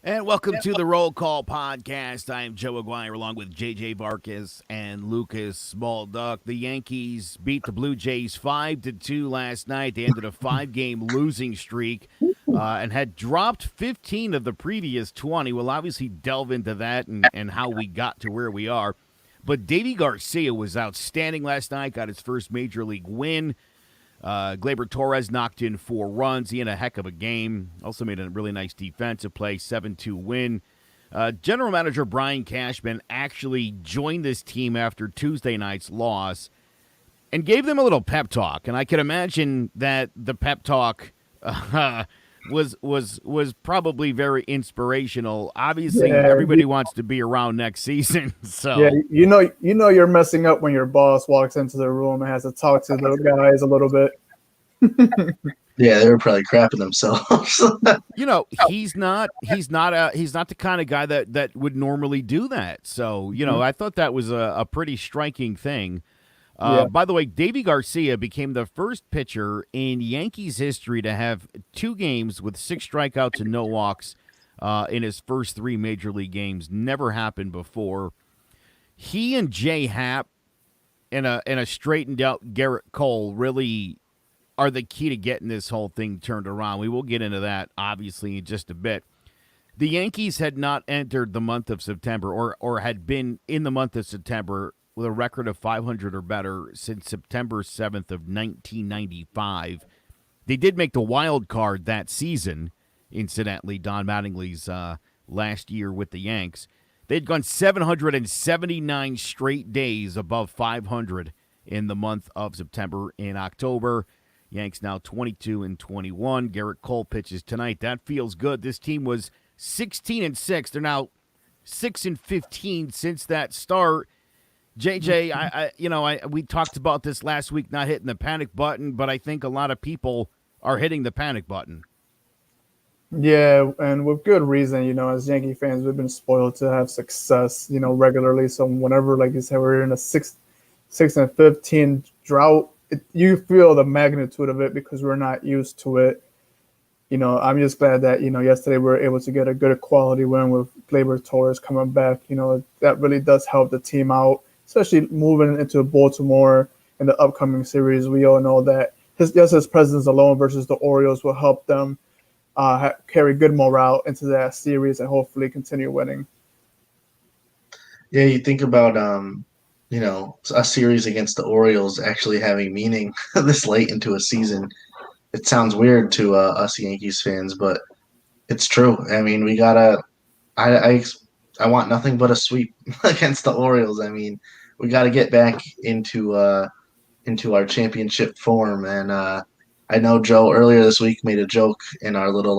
And welcome to the Roll Call Podcast. I am Joe Aguirre along with JJ Vargas and Lucas Smallduck. The Yankees beat the Blue Jays 5-2 last night. They ended a 5-game losing streak and had dropped 15 of the previous 20. We'll obviously delve into that and how we got to where we are. But Deivi Garcia was outstanding last night, got his first major league win. Gleyber Torres knocked in 4 runs. He had a heck of a game. Also made a really nice defensive play, 7-2 win. General Manager Brian Cashman actually joined this team after Tuesday night's loss and gave them a little pep talk. And I can imagine that the pep talk was probably very inspirational. Obviously, everybody wants to be around next season. So yeah, you know you're messing up when your boss walks into the room and has to talk to the guys a little bit. Yeah, they were probably crapping themselves. He's not the kind of guy that would normally do that. So, I thought that was a pretty striking thing. By the way, Deivi Garcia became the first pitcher in Yankees history to have 2 games with 6 strikeouts and no walks in his first 3 major league games. Never happened before. He and Jay Happ and a straightened out Garrett Cole really are the key to getting this whole thing turned around. We will get into that, obviously, in just a bit. The Yankees had not entered the month of September or had been in the month of September with a record of 500 or better since September 7th of 1995. They did make the wild card that season, incidentally, Don Mattingly's last year with the Yanks. They'd gone 779 straight days above 500 in the month of September. In October, Yanks now 22-21. Garrett Cole pitches tonight. That feels good. This team was 16-6. They're now 6-15 since that start. JJ, we talked about this last week, not hitting the panic button, but I think a lot of people are hitting the panic button. Yeah, and with good reason. As Yankee fans, we've been spoiled to have success, regularly. So whenever, like you said, we're in a 6-15 drought, you feel the magnitude of it because we're not used to it. I'm just glad that, yesterday we were able to get a good quality win with Gleyber Torres coming back. That really does help the team out, especially moving into Baltimore in the upcoming series. We all know that his presence alone versus the Orioles will help them carry good morale into that series and hopefully continue winning. Yeah, you think about a series against the Orioles actually having meaning this late into a season. It sounds weird to us Yankees fans, but it's true. I mean, we gotta. I want nothing but a sweep against the Orioles. I mean, we got to get back into our championship form. And I know Joe earlier this week made a joke in our little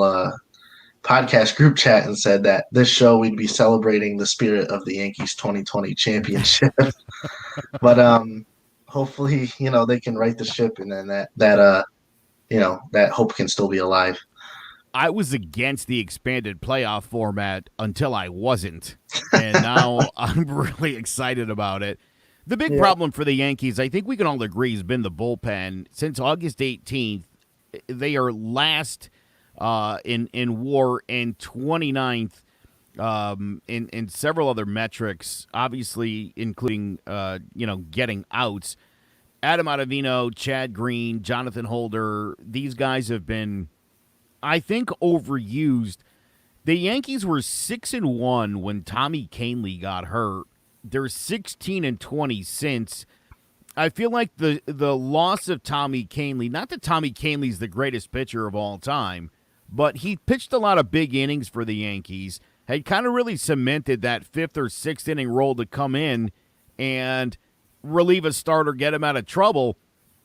podcast group chat and said that this show we'd be celebrating the spirit of the Yankees 2020 championship. But hopefully, they can right the ship, and then that hope can still be alive. I was against the expanded playoff format until I wasn't, and now I'm really excited about it. The big problem for the Yankees, I think we can all agree, has been the bullpen. Since August 18th, they are last in WAR and 29th in several other metrics, obviously including getting outs. Adam Ottavino, Chad Green, Jonathan Holder, these guys have been, I think, overused. The Yankees were 6-1 when Tommy Kahnle got hurt. They're 16-20 since. I feel like the loss of Tommy Kahnle, not that Tommy Kahnle's the greatest pitcher of all time, but he pitched a lot of big innings for the Yankees, had kind of really cemented that 5th or 6th inning role to come in and relieve a starter, get him out of trouble.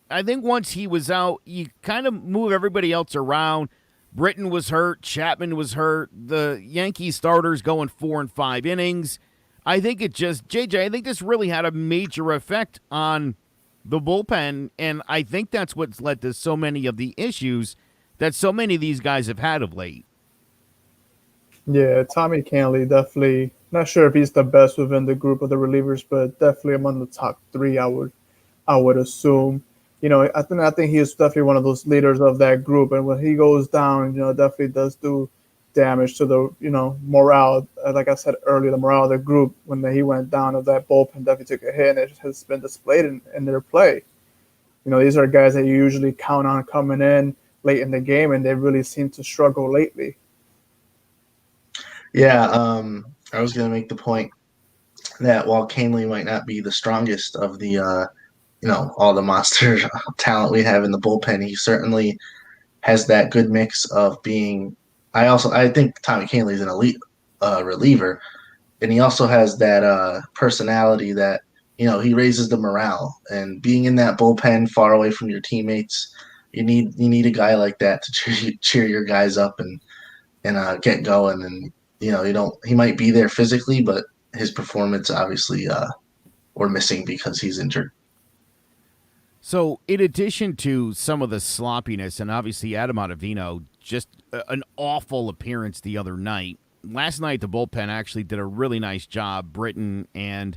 I think once he was out, you kind of move everybody else around. Britton was hurt. Chapman was hurt. The Yankee starters going 4 and 5 innings. I think I think this really had a major effect on the bullpen, and I think that's what's led to so many of the issues that so many of these guys have had of late. Yeah, Tommy Kahnle, definitely not sure if he's the best within the group of the relievers, but definitely among the top 3, I would assume. I think he's definitely one of those leaders of that group, and when he goes down, definitely does do damage to the morale. Like I said earlier, the morale of the group when he went down, of that bullpen definitely took a hit, and it has been displayed in their play. These are guys that you usually count on coming in late in the game, and they really seem to struggle lately. Yeah, I was going to make the point that while Canely might not be the strongest of the, all the monster talent we have in the bullpen, he certainly has that good mix of being. I think Tommy Canely is an elite reliever, and he also has that personality that he raises the morale. And being in that bullpen, far away from your teammates, you need a guy like that to cheer your guys up and get going. And he might be there physically, but his performance obviously we're missing because he's injured. So, in addition to some of the sloppiness, and obviously Adam Ottavino, just an awful appearance the other night. Last night, the bullpen actually did a really nice job, Britton, and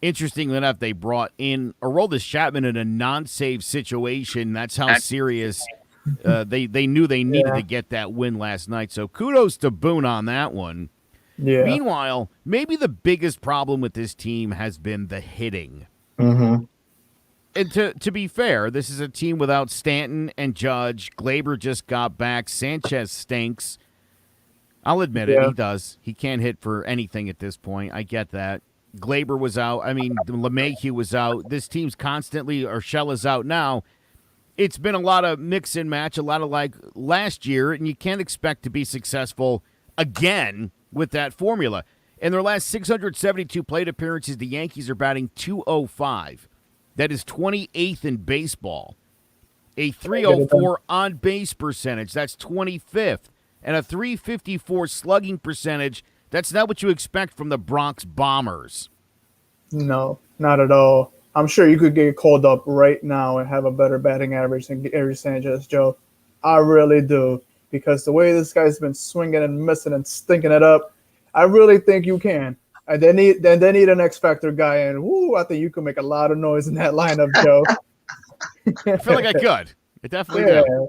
interestingly enough, they brought in Aroldis Chapman in a non-save situation. That's how serious they knew they needed to get that win last night. So, kudos to Boone on that one. Yeah. Meanwhile, maybe the biggest problem with this team has been the hitting. Mm-hmm. And to be fair, this is a team without Stanton and Judge. Gleyber just got back. Sanchez stinks. I'll admit it, he does. He can't hit for anything at this point. I get that. Gleyber was out. I mean, LeMahieu was out. This team's constantly, Urshela's out now. It's been a lot of mix and match, a lot of like last year, and you can't expect to be successful again with that formula. In their last 672 plate appearances, the Yankees are batting .205. That is 28th in baseball. A .304 on-base percentage. That's 25th. And a .354 slugging percentage. That's not what you expect from the Bronx Bombers. No, not at all. I'm sure you could get called up right now and have a better batting average than Gary Sanchez, Joe. I really do. Because the way this guy's been swinging and missing and stinking it up, I really think you can. And they need an X Factor guy, and I think you can make a lot of noise in that lineup, Joe. I feel like I could. I definitely do.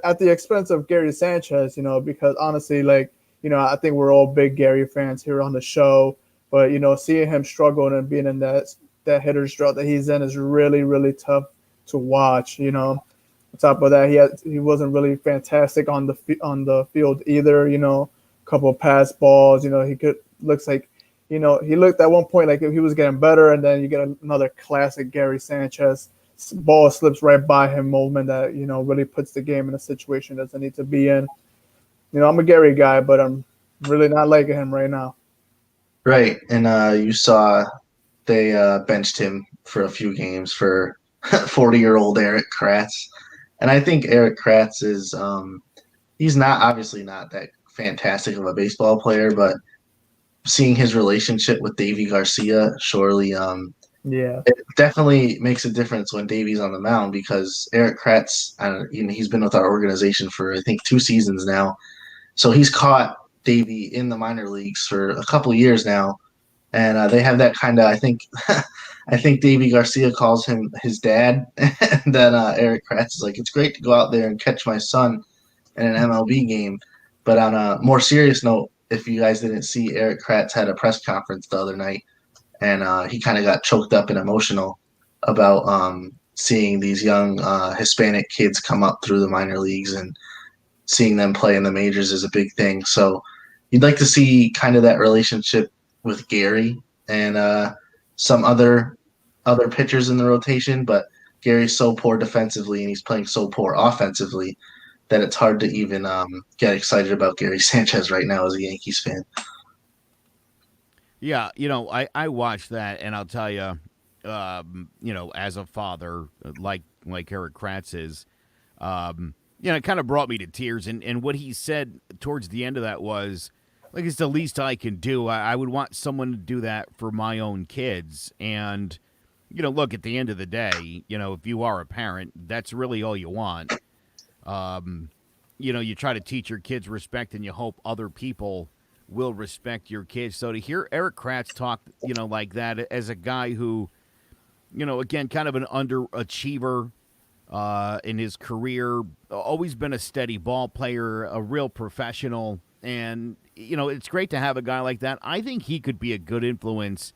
At the expense of Gary Sanchez, because honestly, I think we're all big Gary fans here on the show. But seeing him struggle and being in that hitter's drought that he's in is really, really tough to watch. On top of that, he wasn't really fantastic on the field either. A couple of pass balls. Looks like. He looked at one point like he was getting better, and then you get another classic Gary Sanchez ball slips right by him moment that really puts the game in a situation it doesn't need to be in. I'm a Gary guy, but I'm really not liking him right now. Right, and you saw they benched him for a few games for 40-year-old Eric Kratz, and I think Eric Kratz is he's obviously not that fantastic of a baseball player, but seeing his relationship with Deivi Garcia, surely it definitely makes a difference when Deivi's on the mound, because Eric Kratz, he's been with our organization for I think 2 seasons now, so he's caught Deivi in the minor leagues for a couple of years now, and they have that kind of I think Deivi Garcia calls him his dad, and then Eric Kratz is like, it's great to go out there and catch my son in an MLB game. But on a more serious note, if you guys didn't see, Eric Kratz had a press conference the other night, and he kind of got choked up and emotional about seeing these young Hispanic kids come up through the minor leagues, and seeing them play in the majors is a big thing. So you'd like to see kind of that relationship with Gary and some other pitchers in the rotation, but Gary's so poor defensively and he's playing so poor offensively that it's hard to even get excited about Gary Sanchez right now as a Yankees fan. Yeah, I watched that, and I'll tell you, as a father, like Eric Kratz is, it kind of brought me to tears. And what he said towards the end of that was, like, it's the least I can do. I would want someone to do that for my own kids. And, look, at the end of the day, if you are a parent, that's really all you want. You try to teach your kids respect, and you hope other people will respect your kids. So to hear Eric Kratz talk, like that as a guy who, again, kind of an underachiever in his career, always been a steady ball player, a real professional, And, it's great to have a guy like that. I think he could be a good influence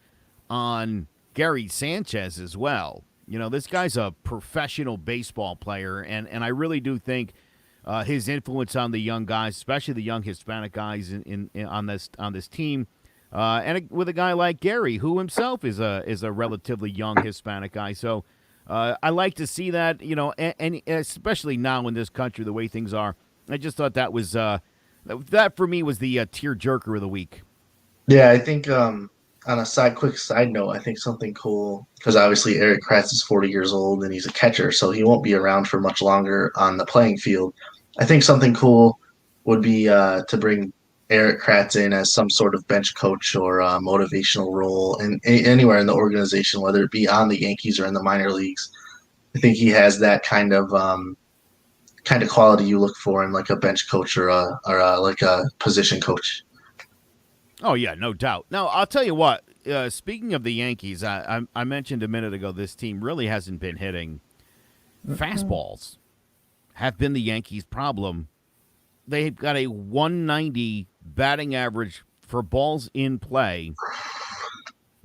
on Gary Sanchez as well. This guy's a professional baseball player, and I really do think his influence on the young guys, especially the young Hispanic guys on this team, with a guy like Gary, who himself is a relatively young Hispanic guy. So I like to see that, and especially now in this country, the way things are. I just thought that was that for me was the tearjerker of the week. Yeah, I think on a quick side note, I think something cool, because obviously Eric Kratz is 40 years old and he's a catcher, so he won't be around for much longer on the playing field. I think something cool would be to bring Eric Kratz in as some sort of bench coach or motivational role anywhere in the organization, whether it be on the Yankees or in the minor leagues. I think he has that kind of quality you look for in like a bench coach or like a position coach. Oh, yeah, no doubt. Now, I'll tell you what, speaking of the Yankees, I mentioned a minute ago this team really hasn't been hitting. Fastballs have been the Yankees' problem. They've got a 190 batting average for balls in play,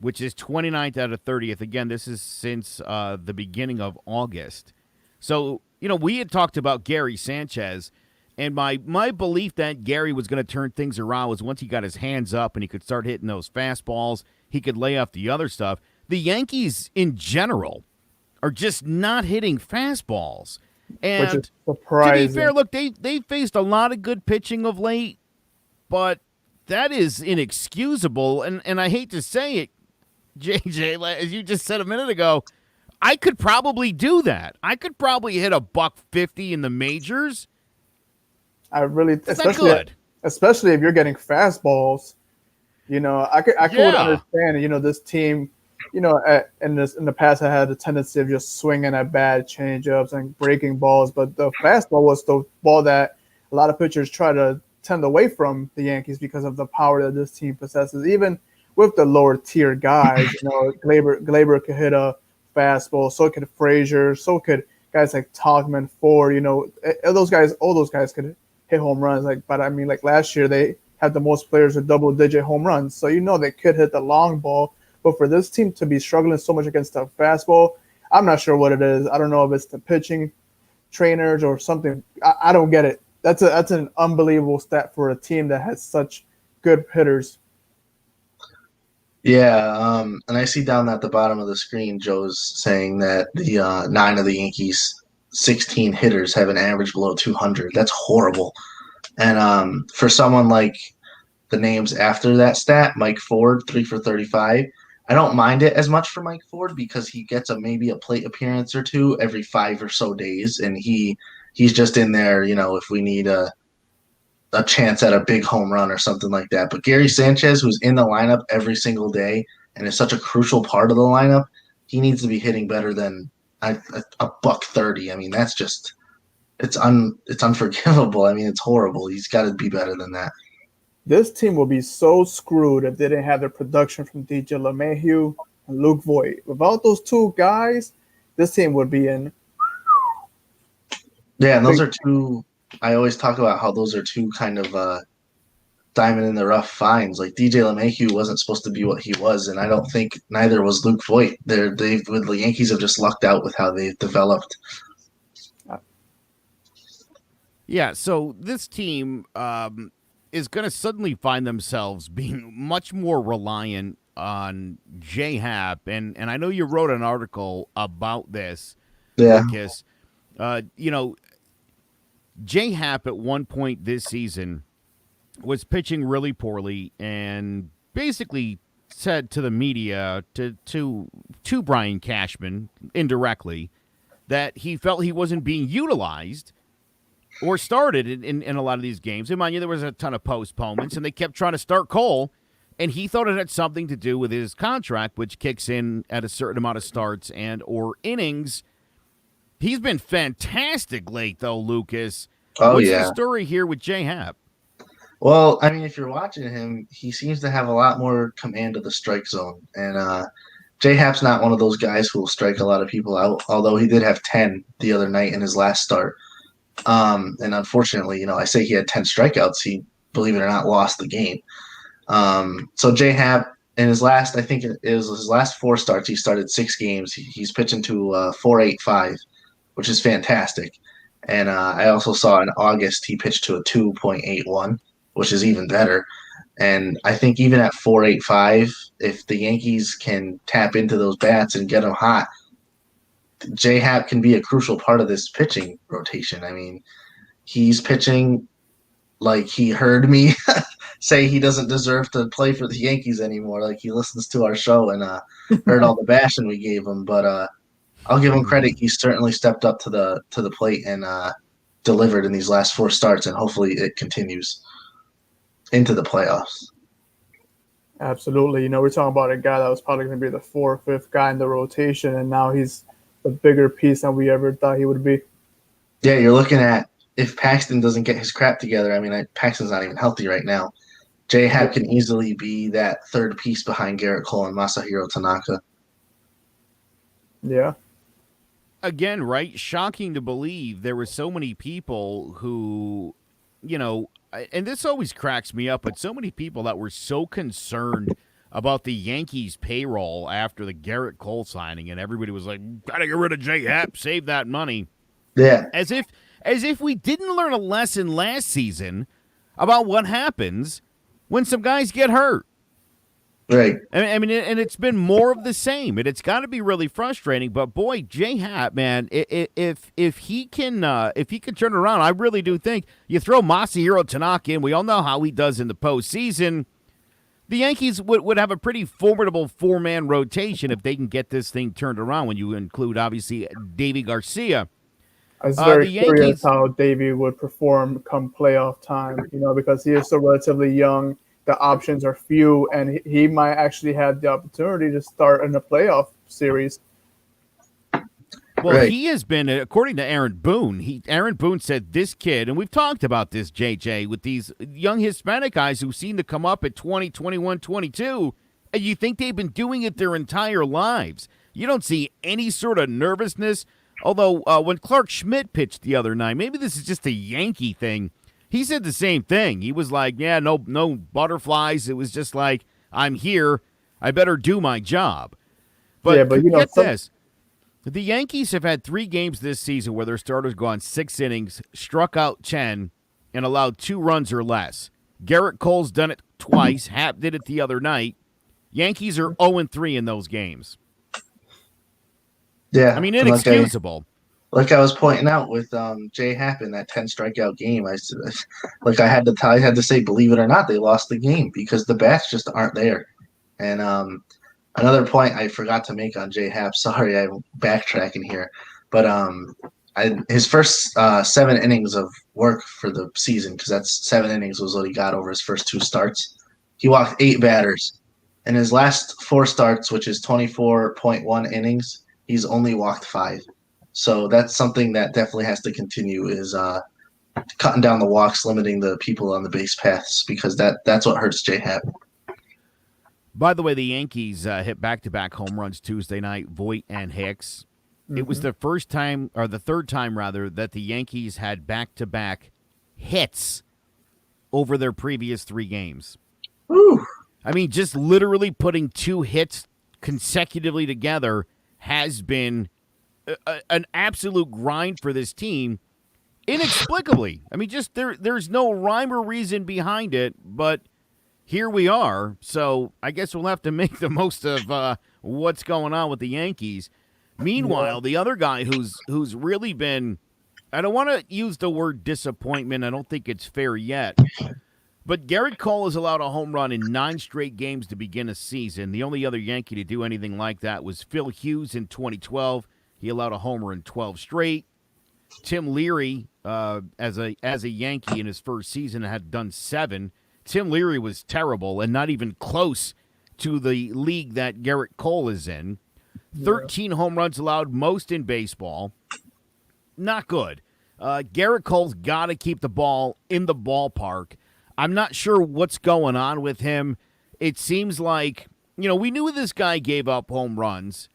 which is 29th out of 30th. Again, this is since the beginning of August. So, we had talked about Gary Sanchez, and my belief that Gary was going to turn things around was once he got his hands up and he could start hitting those fastballs, he could lay off the other stuff. The Yankees, in general, are just not hitting fastballs. And which is surprising. To be fair, look, they faced a lot of good pitching of late, but that is inexcusable. And I hate to say it, JJ, as you just said a minute ago, I could probably do that. I could probably hit a $150 in the majors. Especially if you're getting fastballs, I could understand. This team, in the past, I had a tendency of just swinging at bad changeups and breaking balls, but the fastball was the ball that a lot of pitchers try to tend away from the Yankees because of the power that this team possesses. Even with the lower tier guys, Gleyber could hit a fastball, so could Frazier, so could guys like Togman, Ford. All those guys could hit home runs. Like last year they had the most players with double-digit home runs, so they could hit the long ball. But for this team to be struggling so much against the fastball, I'm not sure what it is. I don't know if it's the pitching trainers or something. I don't get it. That's an unbelievable stat for a team that has such good hitters. Yeah, and I see down at the bottom of the screen, Joe's saying that the 9 of the Yankees' 16 hitters have an average below 200. That's horrible. And for someone like the names after that stat, Mike Ford, 3 for 35, I don't mind it as much for Mike Ford because he gets maybe a plate appearance or two every 5 or so days, and he's just in there, if we need a chance at a big home run or something like that. But Gary Sanchez, who's in the lineup every single day and is such a crucial part of the lineup, he needs to be hitting better than a $130. I mean, that's just it's unforgivable. I mean, it's horrible. He's got to be better than that. This team will be so screwed if they didn't have the production from DJ LeMahieu and Luke Voigt. Without those two guys, this team would be in. Yeah, and those are two. I always talk about how those are two kind of diamond in the rough finds. Like DJ LeMahieu wasn't supposed to be what he was, and I don't think neither was Luke Voigt. The Yankees have just lucked out with how they've developed. Yeah, so this team is going to suddenly find themselves being much more reliant on J-Happ, and I know you wrote an article about this, Lucas. J-Happ at one point this season was pitching really poorly and basically said to the media, to Brian Cashman indirectly, that he felt he wasn't being utilized or started in a lot of these games. And mind you, there was a ton of postponements, and they kept trying to start Cole, and he thought it had something to do with his contract, which kicks in at a certain amount of starts and or innings. He's been fantastic late, though, Lucas. What's the story here with J-Happ? Well, I mean, if you're watching him, he seems to have a lot more command of the strike zone. And J-Happ's not one of those guys who will strike a lot of people out, although he did have 10 the other night in his last start. And unfortunately, I say he had 10 strikeouts. believe it or not, lost the game. So J Happ in his last, I think it was his last 4 starts, he started 6 games. He's pitching to 4.85, which is fantastic. And I also saw in August he pitched to a 2.81, which is even better. And I think even at 4.85, if the Yankees can tap into those bats and get them hot, J Happ can be a crucial part of this pitching rotation. I mean, he's pitching like he heard me say he doesn't deserve to play for the Yankees anymore. Like he listens to our show and heard all the bashing we gave him. But I'll give him credit. He certainly stepped up to the plate and delivered in these last 4 starts, and hopefully it continues into the playoffs. Absolutely. We're talking about a guy that was probably going to be the 4th or 5th guy in the rotation, and now he's a bigger piece than we ever thought he would be. Yeah, you're looking at if Paxton doesn't get his crap together. I mean, Paxton's not even healthy right now. J Happ can easily be that 3rd piece behind Garrett Cole and Masahiro Tanaka. Yeah. Again, right? Shocking to believe there were so many people who, and this always cracks me up, but so many people that were so concerned about the Yankees payroll after the Garrett Cole signing, and everybody was like, gotta get rid of J Happ, save that money. Yeah. As if we didn't learn a lesson last season about what happens when some guys get hurt. Right. I mean, and it's been more of the same, and it's got to be really frustrating. But boy, J Happ, man, if he can turn it around, I really do think you throw Masahiro Tanaka in. We all know how he does in the postseason. The Yankees would have a pretty formidable 4-man rotation if they can get this thing turned around. When you include obviously Deivi Garcia. I was very curious how Deivi would perform come playoff time, because he is so relatively young. The options are few, and he might actually have the opportunity to start in a playoff series. Well, right. He has been, according to Aaron Boone, Aaron Boone said this kid, and we've talked about this, JJ, with these young Hispanic guys who seem to come up at 20, 21, 22, and you think they've been doing it their entire lives. You don't see any sort of nervousness. Although when Clark Schmidt pitched the other night, maybe this is just a Yankee thing, he said the same thing. He was like, yeah, no butterflies. It was just like, I'm here. I better do my job. But get this. The Yankees have had 3 games this season where their starters go on 6 innings, struck out 10, and allowed 2 runs or less. Garrett Cole's done it twice. Happ did it the other night. Yankees are 0-3 in those games. Yeah. I mean, inexcusable. Like I was pointing out with J Happ in that 10 strikeout game, I had to say, believe it or not, they lost the game because the bats just aren't there. And another point I forgot to make on J Happ, sorry, I'm backtracking here, but his first 7 innings of work for the season, because that's 7 innings was what he got over his first 2 starts. He walked 8 batters. In his last 4 starts, which is 24.1 innings, he's only walked 5. So that's something that definitely has to continue is cutting down the walks, limiting the people on the base paths, because that's what hurts J Happ. By the way, the Yankees hit back-to-back home runs Tuesday night, Voit and Hicks. Mm-hmm. It was the third time that the Yankees had back-to-back hits over their previous 3 games. Woo. I mean, just literally putting 2 hits consecutively together has been an absolute grind for this team, inexplicably. I mean, just there's no rhyme or reason behind it, but here we are. So I guess we'll have to make the most of what's going on with the Yankees. Meanwhile, the other guy who's really been, I don't want to use the word disappointment. I don't think it's fair yet. But Garrett Cole has allowed a home run in 9 straight games to begin a season. The only other Yankee to do anything like that was Phil Hughes in 2012. He allowed a homer in 12 straight. Tim Leary, as a Yankee in his first season, had done 7. Tim Leary was terrible and not even close to the league that Garrett Cole is in. 13 home runs allowed, most in baseball. Not good. Garrett Cole's got to keep the ball in the ballpark. I'm not sure what's going on with him. It seems like, we knew this guy gave up home runs,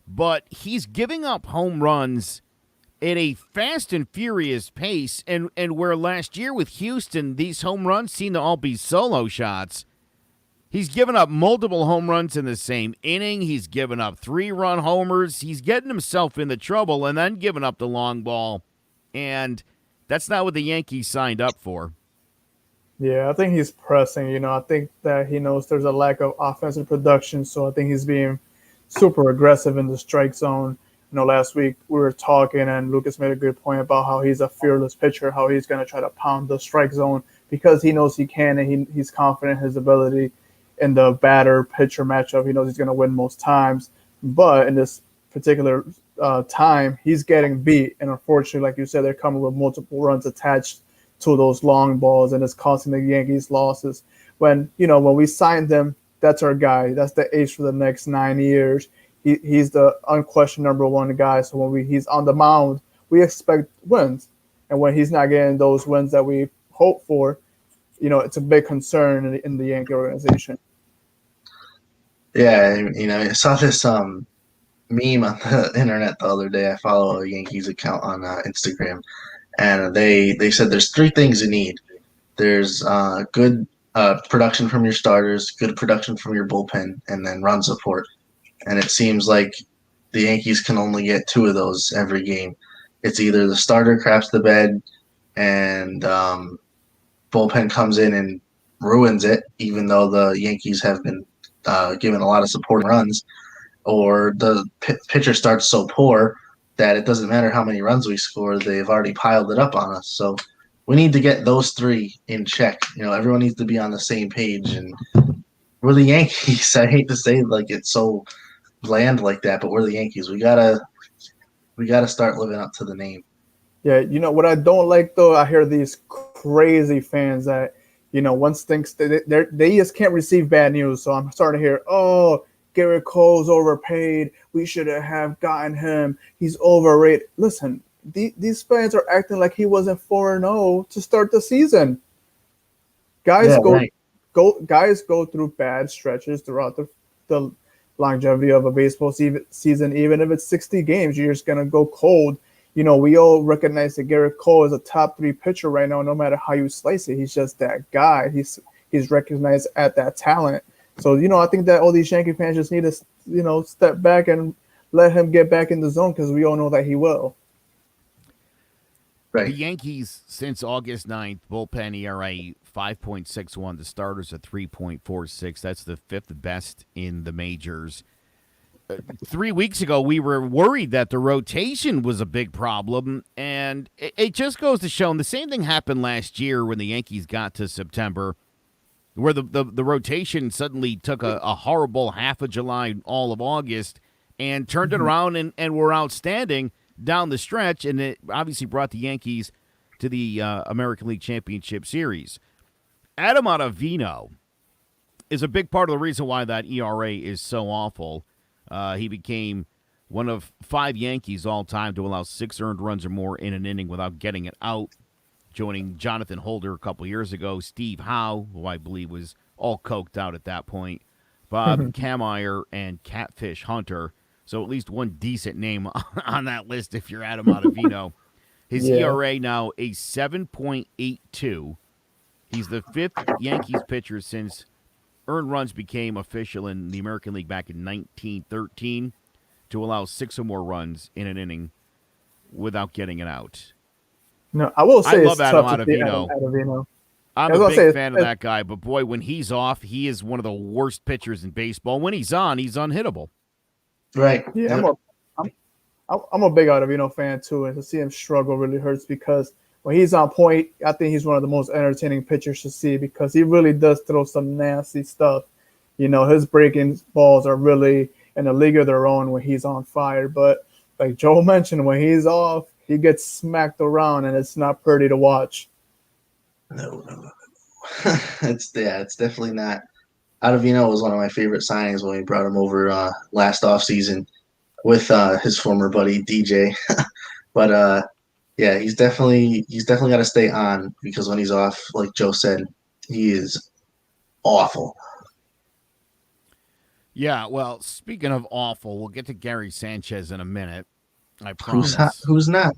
but he's giving up home runs at a fast and furious pace, and where last year with Houston, these home runs seem to all be solo shots. He's given up multiple home runs in the same inning. He's given up 3-run homers. He's getting himself into trouble and then giving up the long ball. And that's not what the Yankees signed up for. Yeah, I think he's pressing. I think that he knows there's a lack of offensive production, so I think he's being super aggressive in the strike zone. Last week we were talking, and Lucas made a good point about how he's a fearless pitcher, how he's going to try to pound the strike zone because he knows he can, and he's confident in his ability in the batter-pitcher matchup. He knows he's going to win most times. But in this particular time, he's getting beat, and unfortunately, like you said, they're coming with multiple runs attached to those long balls, and it's costing the Yankees losses. When we signed him, that's our guy. That's the ace for the next 9 years. He's the unquestioned number one guy. So when he's on the mound, we expect wins. And when he's not getting those wins that we hope for, it's a big concern in the Yankee organization. Yeah, I saw this meme on the internet the other day. I follow a Yankees account on Instagram, and they said there's 3 things you need. There's good production from your starters, good production from your bullpen, and then run support. And it seems like the Yankees can only get 2 of those every game. It's either the starter craps the bed and bullpen comes in and ruins it, even though the Yankees have been given a lot of support runs, or the pitcher starts so poor that it doesn't matter how many runs we score, they've already piled it up on us. So we need to get those 3 in check. Everyone needs to be on the same page. And we're the Yankees. I hate to say it's so bland like that, but we're the Yankees. We gotta start living up to the name. Yeah, what I don't like though, I hear these crazy fans that once things they just can't receive bad news. So I'm starting to hear, oh, Garrett Cole's overpaid. We should have gotten him. He's overrated. Listen, these fans are acting like he wasn't 4-0 to start the season. Guys go through bad stretches throughout the longevity of a baseball season. Even if it's 60 games, you're just gonna go cold. We all recognize that Garrett Cole is a top 3 pitcher right now, no matter how you slice it. He's just that guy. He's recognized at that talent. So, I think that all these Yankee fans just need to, step back and let him get back in the zone, because we all know that he will. Right. The Yankees, since August 9th, bullpen ERA 5.61. The starters at 3.46. That's the 5th best in the majors. 3 weeks ago, we were worried that the rotation was a big problem, and it just goes to show, and the same thing happened last year when the Yankees got to September, where the rotation suddenly took a horrible half of July, all of August, and turned it around and were outstanding down the stretch, and it obviously brought the Yankees to the American League Championship Series. Adam Ottavino is a big part of the reason why that ERA is so awful. He became one of 5 Yankees all time to allow 6 earned runs or more in an inning without getting it out, joining Jonathan Holder a couple years ago, Steve Howe, who I believe was all coked out at that point, Bob Kameyer, and Catfish Hunter. So at least one decent name on that list if you're Adam Ottavino. His ERA now a 7.82. He's the 5th Yankees pitcher since earned runs became official in the American League back in 1913 to allow 6 or more runs in an inning without getting it out. No, I will say I love Adam Ottavino. I'm a big fan of that guy, but boy, when he's off, he is one of the worst pitchers in baseball. When he's on, he's unhittable. Right. Yeah, I'm a big Ottavino fan too, and to see him struggle really hurts, because when he's on point, I think he's one of the most entertaining pitchers to see, because he really does throw some nasty stuff. His breaking balls are really in a league of their own when he's on fire. But like Joe mentioned, when he's off, he gets smacked around, and it's not pretty to watch. No. It's definitely not. Ottavino was one of my favorite signings when we brought him over last offseason with his former buddy DJ. But yeah, he's definitely got to stay on, because when he's off, like Joe said, he is awful. Yeah, well, speaking of awful, we'll get to Gary Sanchez in a minute. I promise. Who's not?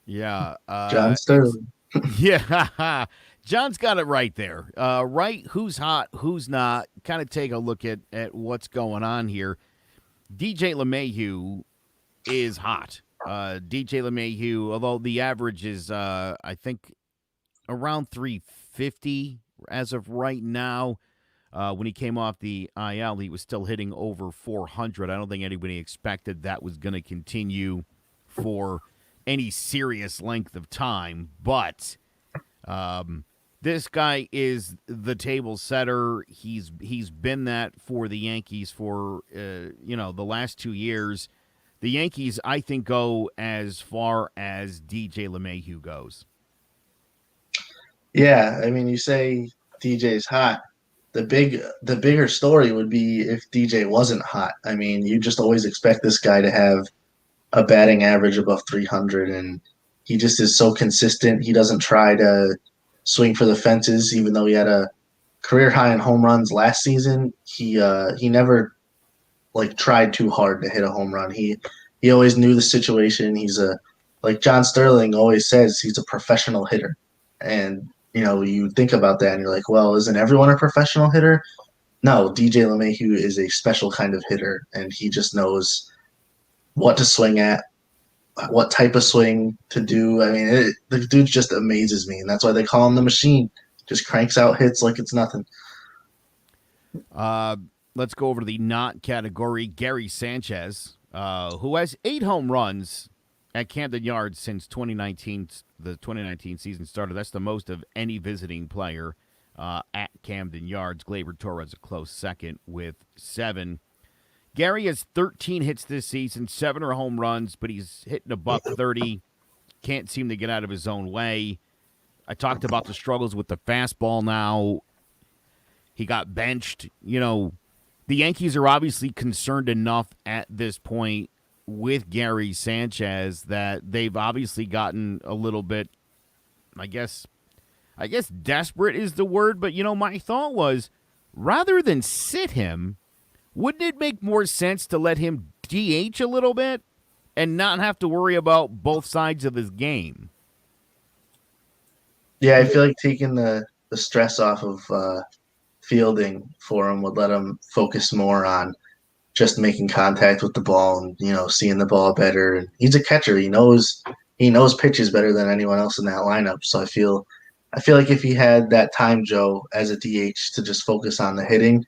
Yeah. John Sterling. Yeah. John's got it right there. Right? Who's hot? Who's not? Kind of take a look at what's going on here. DJ LeMahieu is hot. DJ LeMahieu, although the average is, I think, around 350 as of right now. When he came off the IL, he was still hitting over 400. I don't think anybody expected that was going to continue for any serious length of time. But this guy is the table setter. He's been that for the Yankees for the last 2 years. The Yankees, I think, go as far as DJ LeMahieu goes. Yeah, I mean, you say DJ's hot. The bigger story would be if DJ wasn't hot. I mean, you just always expect this guy to have a batting average above 300, and he just is so consistent. He doesn't try to swing for the fences, even though he had a career high in home runs last season. He never tried too hard to hit a home run. He always knew the situation. He's like John Sterling always says, he's a professional hitter, and you think about that and you're like, well, isn't everyone a professional hitter? No, DJ LeMahieu is a special kind of hitter, and he just knows what to swing at, what type of swing to do. I mean, the dude just amazes me, and that's why they call him the machine. Just cranks out hits like it's nothing. Let's go over to the not category. Gary Sanchez, who has 8 home runs at Camden Yards since 2019. The 2019 season started. That's the most of any visiting player at Camden Yards. Gleyber Torres a close second with 7. Gary has 13 hits this season. 7 are home runs, but he's hitting a .130. Can't seem to get out of his own way. I talked about the struggles with the fastball now. He got benched. The Yankees are obviously concerned enough at this point with Gary Sanchez that they've obviously gotten a little bit, I guess desperate is the word, but my thought was, rather than sit him, wouldn't it make more sense to let him DH a little bit and not have to worry about both sides of his game? Yeah, I feel like taking the stress off of fielding for him would let him focus more on just making contact with the ball and seeing the ball better. And he's a catcher. He knows pitches better than anyone else in that lineup. So I feel like if he had that time, Joe, as a DH to just focus on the hitting,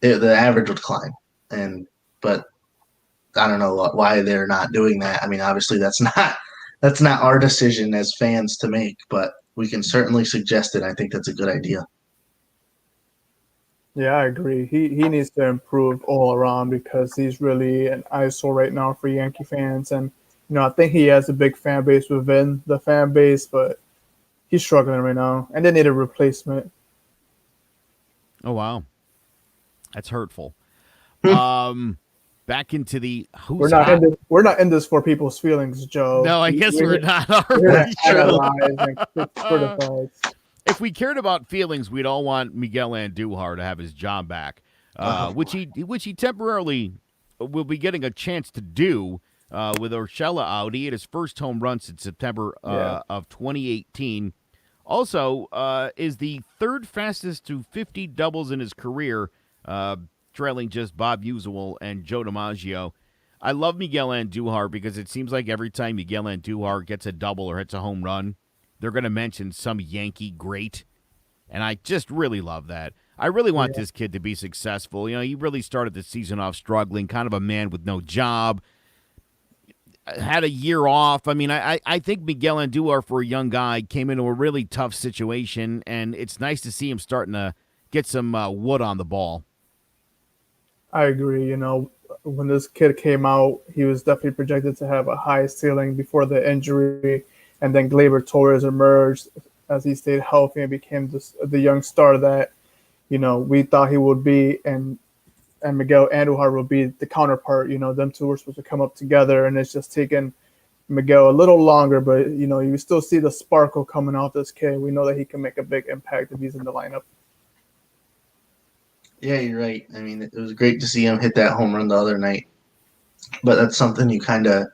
the average would climb. But I don't know why they're not doing that. I mean, obviously that's not our decision as fans to make, but we can certainly suggest it. I think that's a good idea. Yeah, I agree. He needs to improve all around because he's really an eyesore right now for Yankee fans. And, I think he has a big fan base within the fan base, but he's struggling right now. And they need a replacement. Oh, wow. That's hurtful. Back into the we're not in this for people's feelings, Joe. No, I guess we're not. We're analyze and criticize. If we cared about feelings, we'd all want Miguel Andujar to have his job back, which he temporarily will be getting a chance to do with Urshela out. He had his first home run since September of 2018. Also, is the third fastest to 50 doubles in his career, trailing just Bob Usual and Joe DiMaggio. I love Miguel Andujar because it seems like every time Miguel Andujar gets a double or hits a home run, they're going to mention some Yankee great, and I just really love that. I really want this kid to be successful. He really started the season off struggling, kind of a man with no job, had a year off. I mean, I think Miguel Andujar, for a young guy, came into a really tough situation, and it's nice to see him starting to get some wood on the ball. I agree. When this kid came out, he was definitely projected to have a high ceiling before the injury. And then Gleyber Torres emerged as he stayed healthy and became the young star that, we thought he would be. And Miguel Andujar will be the counterpart. Them two were supposed to come up together, and it's just taken Miguel a little longer. But, you still see the sparkle coming out this kid. We know that he can make a big impact if he's in the lineup. Yeah, you're right. I mean, it was great to see him hit that home run the other night. But that's something you kind of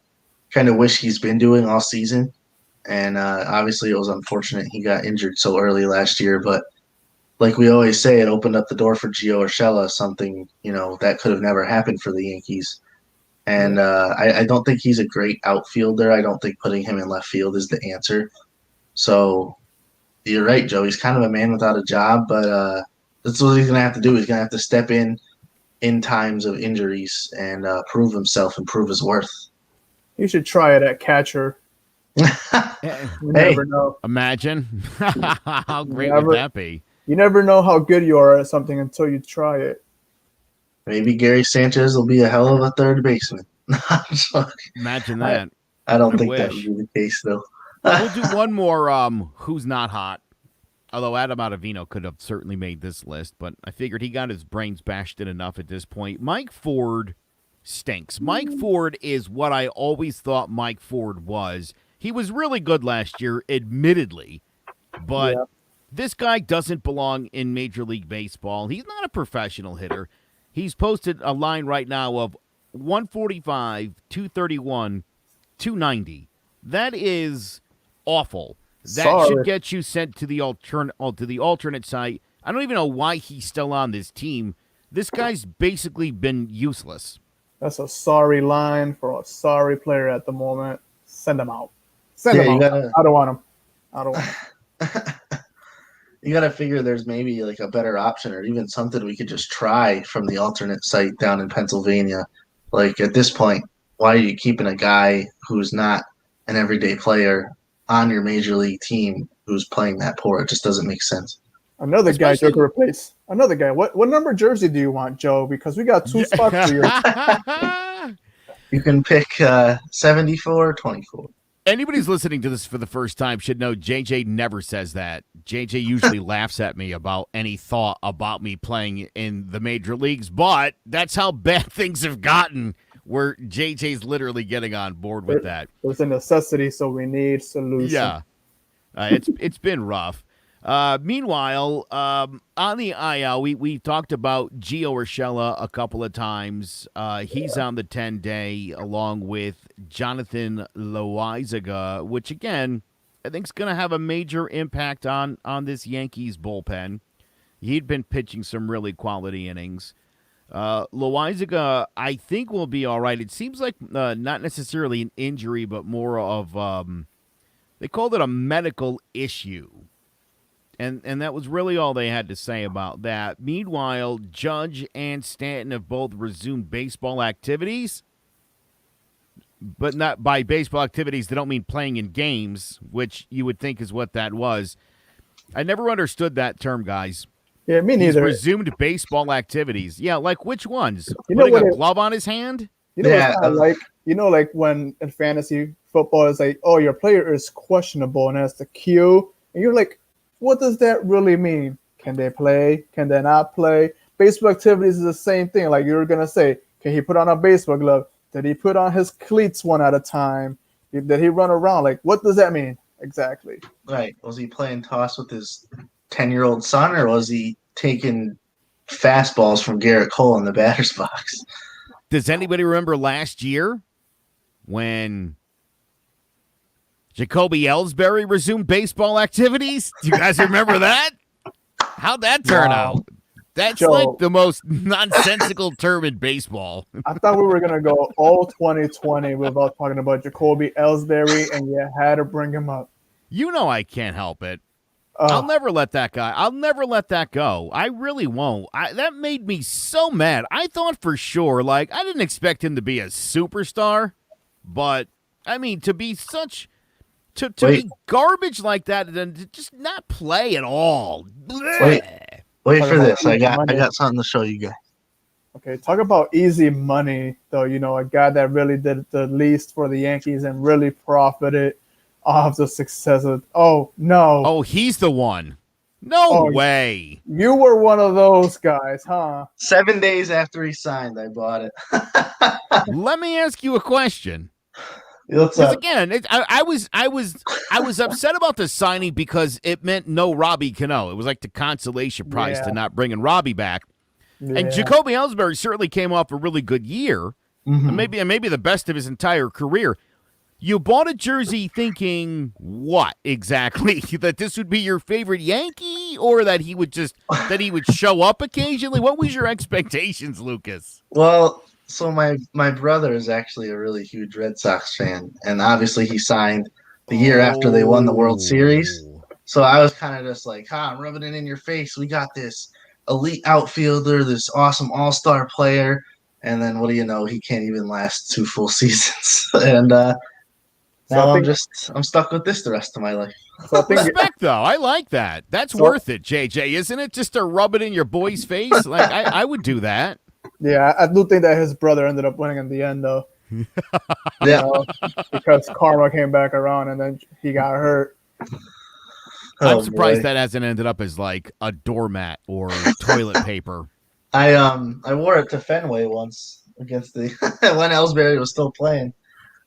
wish he's been doing all season. And obviously, it was unfortunate he got injured so early last year. But like we always say, it opened up the door for Gio Urshela, something that could have never happened for the Yankees. And I don't think he's a great outfielder. I don't think putting him in left field is the answer. So you're right, Joe. He's kind of a man without a job, but that's what he's going to have to do. He's going to have to step in times of injuries and prove himself and prove his worth. You should try it at catcher. You never know. Imagine. How great would that be? You never know how good you are at something until you try it. Maybe Gary Sanchez will be a hell of a third baseman. Imagine that. I don't think that would be the case, though. We'll do one more who's not hot. Although Adam Ottavino could have certainly made this list, but I figured he got his brains bashed in enough at this point. Mike Ford stinks. Mike Ford is what I always thought Mike Ford was. He was really good last year, admittedly, but this guy doesn't belong in Major League Baseball. He's not a professional hitter. He's posted a line right now of 145, 231, 290. That is awful. That should get you sent to the alternate site. I don't even know why he's still on this team. This guy's basically been useless. That's a sorry line for a sorry player at the moment. Send him out. Send him out. I don't want him. I don't want him. You got to figure there's maybe like a better option or even something we could just try from the alternate site down in Pennsylvania. Like at this point, why are you keeping a guy who's not an everyday player on your major league team who's playing that poor? It just doesn't make sense. Another guy to replace. Another guy. What number jersey do you want, Joe? Because we got 2 spots for you. You can pick 74 or 24. Anybody who's listening to this for the first time should know JJ never says that. JJ usually laughs at me about any thought about me playing in the major leagues, but that's how bad things have gotten where JJ's literally getting on board with that. It's a necessity, so we need solutions. Yeah. It's been rough. Meanwhile, on the IL, we talked about Gio Urshela a couple of times. He's on the 10-day along with Jonathan Loaizaga, which, again, I think is going to have a major impact on this Yankees bullpen. He'd been pitching some really quality innings. Loaizaga, I think, will be all right. It seems like not necessarily an injury, but more of they called it a medical issue. And that was really all they had to say about that. Meanwhile, Judge and Stanton have both resumed baseball activities. But not by baseball activities, they don't mean playing in games, which you would think is what that was. I never understood that term, guys. Yeah, me neither. He's resumed baseball activities. Yeah, like which ones? Putting a glove on his hand? You know what it's like? You know, like when in fantasy football, it's like, oh, your player is questionable and has the Q. And you're like, what does that really mean? Can they play? Can they not play? Baseball activities is the same thing. Like you're going to say, can he put on a baseball glove? Did he put on his cleats one at a time? Did he run around? Like, what does that mean exactly? Right. Was he playing toss with his 10-year-old son, or was he taking fastballs from Garrett Cole in the batter's box? Does anybody remember last year when Jacoby Ellsbury resumed baseball activities? Do you guys remember that? How'd that turn out? That's Joe, like the most nonsensical term in baseball. I thought we were going to go all 2020 without talking about Jacoby Ellsbury, and you had to bring him up. You know I can't help it. I'll never let that guy. I'll never let that go. I really won't. That made me so mad. I thought for sure, like, I didn't expect him to be a superstar, but, I mean, to be such... To be garbage like that and then to just not play at all. Wait for this. I got something to show you guys. Okay, talk about easy money, though. You know, a guy that really did the least for the Yankees and really profited off the success of. Oh no! Oh, he's the one. No way. You were one of those guys, huh? 7 days after he signed, I bought it. Let me ask you a question. Because again, I was upset about the signing because it meant no Robbie Cano. It was like the consolation prize to not bringing Robbie back. Yeah. And Jacoby Ellsbury certainly came off a really good year, and maybe the best of his entire career. You bought a jersey thinking what exactly? That this would be your favorite Yankee, or that he would show up occasionally? What was your expectations, Lucas? Well, so my brother is actually a really huge Red Sox fan, and obviously he signed the year after they won the World Series. Oh. So I was kind of just like, I'm rubbing it in your face. We got this elite outfielder, this awesome all-star player, and then what do you know? He can't even last 2 full seasons, and now I'm stuck with this the rest of my life. So I think Respect, though. I like that. That's worth it, JJ, isn't it? Just to rub it in your boy's face. Like I would do that. Yeah, I do think that his brother ended up winning in the end, though. Yeah, because karma came back around and then he got hurt. I'm surprised that hasn't ended up as like a doormat or toilet paper. I wore it to Fenway once against the when Ellsbury was still playing.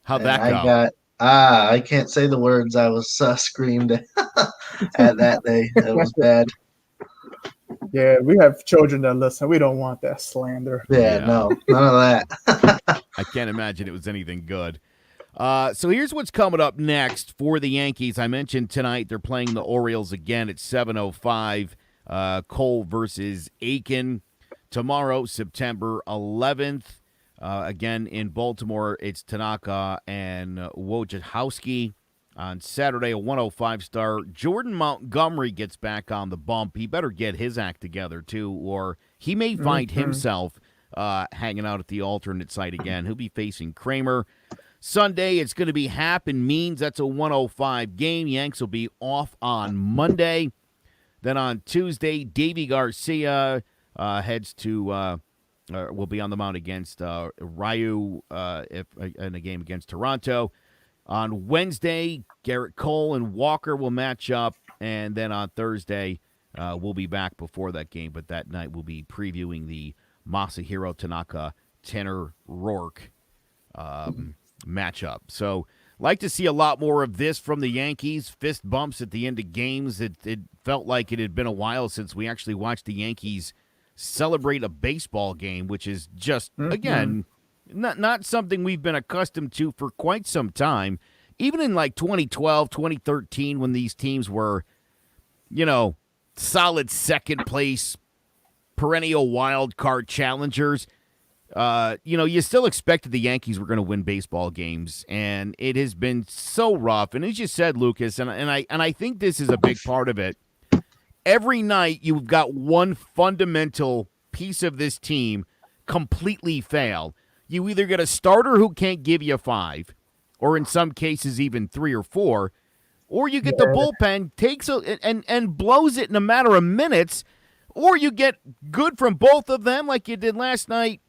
How'd that go? I got I can't say the words I was screamed at that day. It was bad. Yeah, we have children that listen. We don't want that slander. Yeah, no, none of that. I can't imagine it was anything good. So here's what's coming up next for the Yankees. I mentioned tonight they're playing the Orioles again at 7:05. Cole versus Aiken. Tomorrow, September 11th. Again, in Baltimore, it's Tanaka and Wojciechowski. On Saturday, a 105 start. Jordan Montgomery gets back on the bump. He better get his act together, too, or he may find himself hanging out at the alternate site again. He'll be facing Kramer. Sunday, it's going to be Happ and Means. That's a 105 game. Yanks will be off on Monday. Then on Tuesday, Deivi Garcia heads to will be on the mound against Ryu in a game against Toronto. On Wednesday, Garrett Cole and Walker will match up, and then on Thursday, we'll be back before that game, but that night we'll be previewing the Masahiro Tanaka Tanner Rourke matchup. So, like to see a lot more of this from the Yankees. Fist bumps at the end of games. It felt like it had been a while since we actually watched the Yankees celebrate a baseball game, which is just, again, not something we've been accustomed to for quite some time. Even in like 2012, 2013, when these teams were, solid second place, perennial wild card challengers, you still expected the Yankees were going to win baseball games, and it has been so rough. And as you said, Lucas, and I think this is a big part of it. Every night you've got one fundamental piece of this team completely fail. You either get a starter who can't give you 5, or in some cases even 3 or 4, or you get the bullpen takes and blows it in a matter of minutes, or you get good from both of them like you did last night.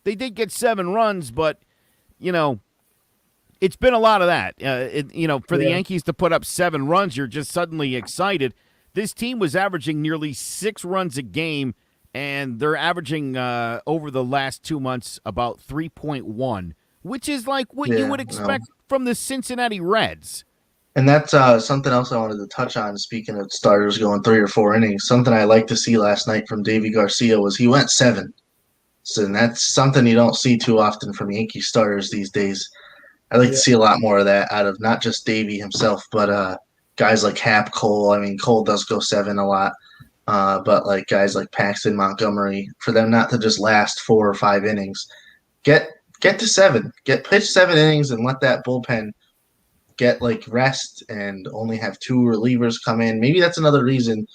They did get 7 runs, but, it's been a lot of that. For the Yankees to put up 7 runs, you're just suddenly excited. This team was averaging nearly 6 runs a game, and they're averaging over the last 2 months about 3.1, which is like what you would expect from the Cincinnati Reds. And that's something else I wanted to touch on, speaking of starters going 3 or 4 innings. Something I liked to see last night from Deivi Garcia was he went 7. So that's something you don't see too often from Yankee starters these days. I'd like to see a lot more of that out of not just Deivi himself, but guys like Happ, Cole. I mean, Cole does go 7 a lot. But like guys like Paxton, Montgomery, for them not to just last 4 or 5 innings, get to 7, pitch 7 innings and let that bullpen get like rest and only have 2 relievers come in. Maybe that's another reason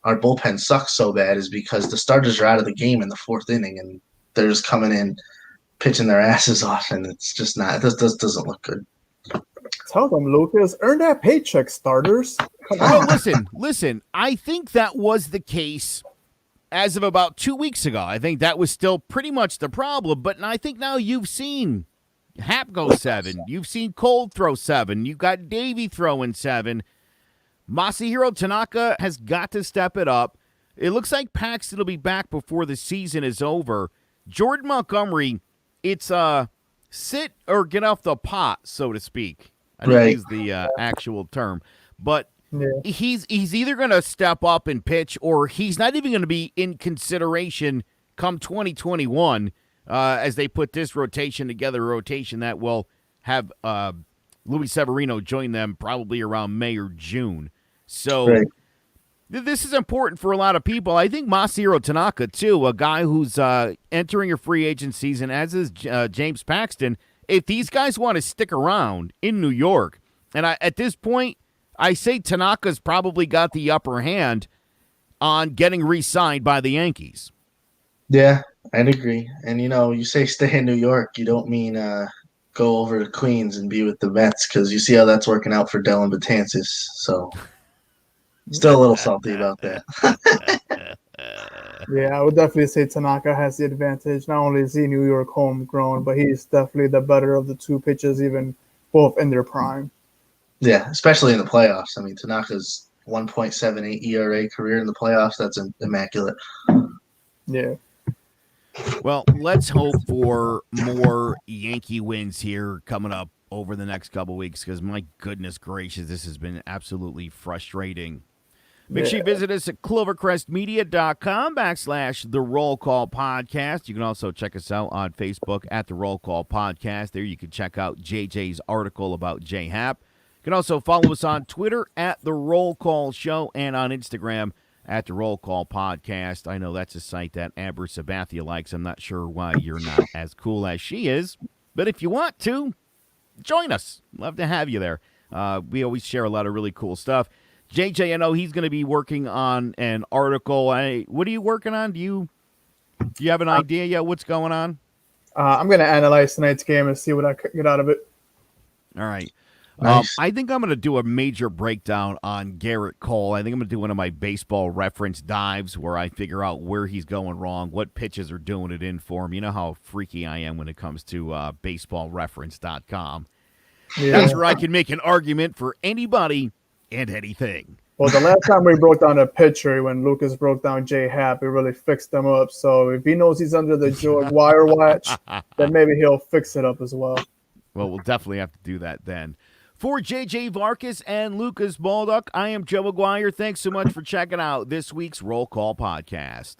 our bullpen sucks so bad is because the starters are out of the game in the 4th inning and they're just coming in pitching their asses off, and it's just not. This doesn't look good. Tell them, Lucas, earn that paycheck, starters. Well, listen. I think that was the case as of about 2 weeks ago. I think that was still pretty much the problem. But I think now you've seen Happ go 7. You've seen Cole throw 7. You've got Deivi throwing 7. Masahiro Tanaka has got to step it up. It looks like Paxton will be back before the season is over. Jordan Montgomery, it's sit or get off the pot, so to speak. I didn't use the actual term. But he's either going to step up and pitch, or he's not even going to be in consideration come 2021 as they put this rotation together, a rotation that will have Luis Severino joined them probably around May or June. So Right. this is important for a lot of people. I think Masahiro Tanaka, too, a guy who's entering a free agent season, as is James Paxton. If these guys want to stick around in New York, and at this point, I say Tanaka's probably got the upper hand on getting re-signed by the Yankees. Yeah, I'd agree. And, you say stay in New York, you don't mean go over to Queens and be with the Mets, because you see how that's working out for Dellin Betances. So still a little salty about that. Yeah, I would definitely say Tanaka has the advantage. Not only is he New York homegrown, but he's definitely the better of the two pitchers, even both in their prime. Yeah, especially in the playoffs. I mean, Tanaka's 1.78 ERA career in the playoffs, that's immaculate. Yeah. Well, let's hope for more Yankee wins here coming up over the next couple weeks, because my goodness gracious, this has been absolutely frustrating. Make sure you visit us at clovercrestmedia.com/The Roll Call Podcast. You can also check us out on Facebook at The Roll Call Podcast. There you can check out JJ's article about J-Hap. You can also follow us on Twitter at The Roll Call Show and on Instagram at The Roll Call Podcast. I know that's a site that Amber Sabathia likes. I'm not sure why you're not as cool as she is, but if you want to, join us. Love to have you there. We always share a lot of really cool stuff. JJ, I know he's going to be working on an article. What are you working on? Do you have an idea yet what's going on? I'm going to analyze tonight's game and see what I get out of it. All right. Nice. I think I'm going to do a major breakdown on Garrett Cole. I think I'm going to do one of my baseball reference dives where I figure out where he's going wrong, what pitches are doing it in for him. You know how freaky I am when it comes to baseballreference.com. Yeah. That's where I can make an argument for anybody and anything. Well, the last time we broke down a pitcher, when Lucas broke down J-Hap, it really fixed them up. So if he knows he's under the George wire watch, then maybe he'll fix it up as well. Well, we'll definitely have to do that then. For JJ Vargas and Lucas Baldock, I am Joe McGuire. Thanks so much for checking out this week's Roll Call Podcast.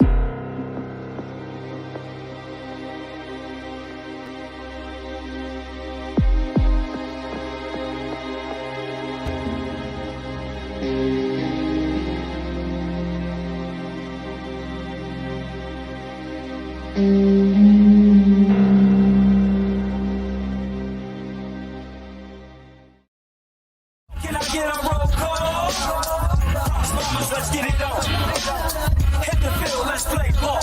Can I get a roll call? Let's get it on. Hit the field, let's play ball.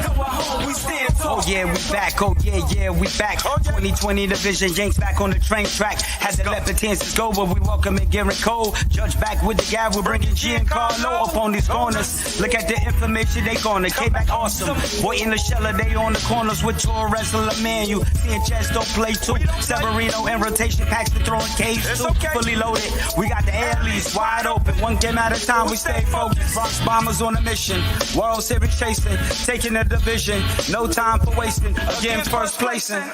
Go home, we stand tall. Oh yeah, we back. Oh yeah, we back. 2020 division, Yanks back on the train track. Had to let the chances go, but we welcome it, Garrett Cole. Judge back with the gavel, bringing Giancarlo up on these corners. Look at the information they gonna K-back awesome. Boy in the shelter, they on the corners with Torres and LeManuel. Sanchez don't play too. Severino in rotation, packs the throwing cage too. Fully loaded, we got the air leads wide open. One game at a time, we stay focused. Bronx Bombers on a mission. World Series chasing, taking the division. No time for wasting. Again, first placing.